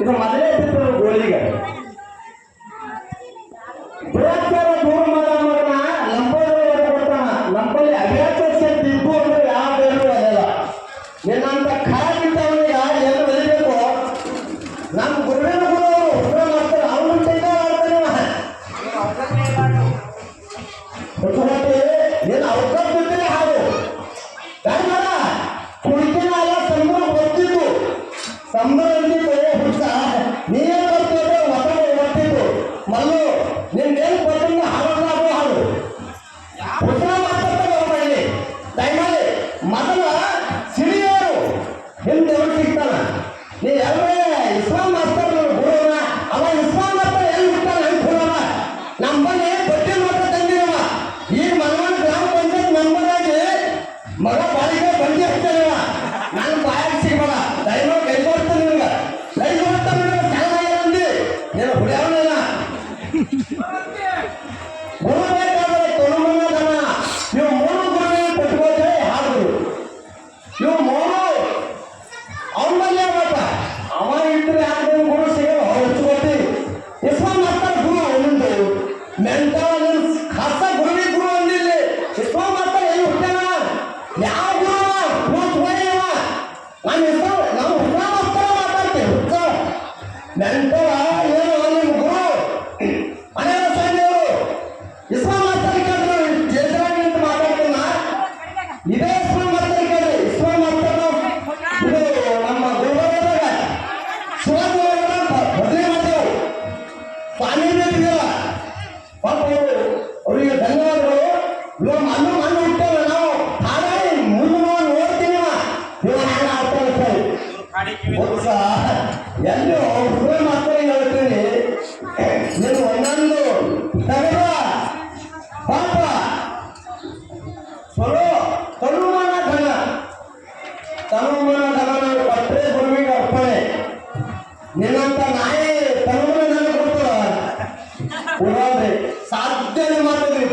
ಇದು ಮೊದಲೇ ಬಿಟ್ಟರು ಗೋಳಿಗೆ ದುರಾಚಾರ ದೂರ ಮಾಡೋ ಮಗನ ಲಂಬೋದರ ಕೊಡ್ತಾನ. ನಮ್ಮಲ್ಲಿ ಅಭ್ಯಾಸ ಶಕ್ತಿ ಇದ್ದು ಅಂದ್ರೆ ಯಾವ ಬೇರು ಅದಲ್ಲ. ನಿನ್ನಂತ ಖಾರಾಗಿದ್ದವನಿಗೆ ಏನು ಬೆಳಿಬೇಕು? ನಮ್ಮ ಗುರುವಿನ ಗುರುವರು ಹುಡುಗ ಮಾಡ್ತಾರೆ, ಅವನು ಟೈಕ ಮಾಡ್ತಾನೆ. ನೀನು ಅವಕಾಶ ಬಿಟ್ಟರೆ ಹಾಡು ಕಾರಣ ಕುಡಿಕೆನ ಅಲ್ಲ ಸಂಬಳ ಗೊತ್ತಿದ್ದು ಸಂಬಳ ಹುಡುಗ ನೀನೇ ಬರ್ತಿದ್ರೆ ಒತ್ತಡ ಬರ್ತಿದ್ದು ಮಲ್ಲು ನಿನ್ನೇನು ಬರ್ತಿಲ್ಲ ಹಾಡೋದಾಗೋ ಹಾಡು ಹುಡುಗ ಮಾತಾಡ್ತಾರೆ ಹೋಗಲಿ ದಯಮಾಡಿ ಮೊದಲ ಸಿಡಿಯೋರು ಹಿಂದೆ ಎಲ್ಲಿ ಸಿಗ್ತಾನ. ನೀ ಎಲ್ಲರೇ ಇಸ್ಲಾಂ ಮಾಸ್ತರ್ ಗುರುವನ ಅವ ಇಸ್ಲಾಂ ಮಾಸ್ತರ್ ಎಲ್ಲಿ ಬಿಡ್ತಾನ ಹೆಂಗೆ ಗುರುವನ ನಮ್ಮ ಬನ್ನಿ ಬಟ್ಟೆ ಮಾತ್ರ ತಂದಿರವ. ಈಗ ಮನವನ ಗ್ರಾಮ ಪಂಚಾಯತ್ ಮೆಂಬರ್ ಆಗಿ ಮಗ ಬಾಳಿಗೆ ಬಂದಿ ಹಾಕ್ತಾನವ. ನನ್ನ ಬಾಯಾಗಿ ಸಿಗಬೇಡ ದಯಮಾಡಿ ಕೈ ಕೊಡ್ತಾನೆ ನಿಮ್ಗೆ ಕೈ ಕೊಡ್ತಾನೆ ಚೆನ್ನಾಗಿ ಅಂದಿ ನೀನು ಹುಡಿಯವನಿಲ್ಲ ಗುರು ಬೇಕಾದ್ರೆ ತೊಲಮನ ದನ ಇವು ಮೂರು ಗುರುವಿನ ಪಟ್ಕೋದ್ರೆ ಹಾಡುಗಳು ಇವು ಮೂರು ಅವನ ಬಲ್ಲೆ ಮಾತ್ರ ಅವ ಇಟ್ಟರೆ ಯಾಕೆ ಗುರು ಸಿಗೋ ಹಚ್ಕೋತಿ ಇಸ್ಲಾಂ ಮಾಸ್ಟರ್ ಗುರು ಅವನಿಂದು ಮೆಂಟಲ್ ಖಾಸ ಗುರುವಿ ಗುರು ಅಂದಿಲ್ಲ. ಇಸ್ಲಾಂ ಮಾಸ್ಟರ್ ಎಲ್ಲಿ ಹುಟ್ಟಾನ ಯಾವ ಗುರು ನಾನು ಇಸ್ಲಾಂ ನಾವು ಹುಡುಗ ಮಾಸ್ತರ ಮಾತಾಡ್ತೇವೆ ಹುಡುಗ ಮೆಂಟಲ್ ಏನು ನಿಮ್ಮ ಗುರು ಅನೇಕ ಸಂಜೆಯವರು ಇಸ್ಲಾಂ ಮಾಸ್ಟರ್ ಕೇಳಿದ್ರು ಜೇಸರಾಗಿ ಅಂತ ಮಾತಾಡ್ತೀನ ಇದೇ ಇಸ್ಲಾಂ ಮಾಸ್ಟರ್ ಕೇಳಿ ಇಸ್ಲಾಂ ಮಾಸ್ಟರ್ ಇದು ನಮ್ಮ ಗುರುವಾರದಾಗ ಶಿವಾಜಿ ಬದಲಿ ಮಾಡ್ತೇವೆ ಸ್ವಾಮಿ ಇದೆಯಲ್ಲ ಪಾಪ ಅವರಿಗೆ ಧನ್ಯವಾದಗಳು. ಇವಾಗ ಮಣ್ಣು ಮಣ್ಣು ಹುಟ್ಟೇವೆ ನಾವು ಹಾಗಾಗಿ ಮುಂದೆ ನೋಡ್ತೀವಿ ನೀವು ಹಾಗೆ ಆಡ್ತಾ ಇರ್ತಾರೆ ಎಲ್ಲೋ ಹುಡುಗ ಮಾತ್ರ ಹೇಳ್ತೀನಿ ನೀನು ಒಂದೊಂದು ತಗೋ ಪಾಪ ಸ್ವರೋ ತನುಮಾನ ಧನ ತನುಮಾನ ಧನ ಕೊಟ್ಟರೆ ಗುರುವಿಗೆ ಅರ್ಪಣೆ. ನಿನ್ನಂತ ನಾಯಿ ತನುಮಾನ ಧನ ಕೊಡ್ತಾರ ಉದಾಹರಣೆ ಸಾಧ್ಯನೇ ಮಾಡ್ತಿದ್ವಿ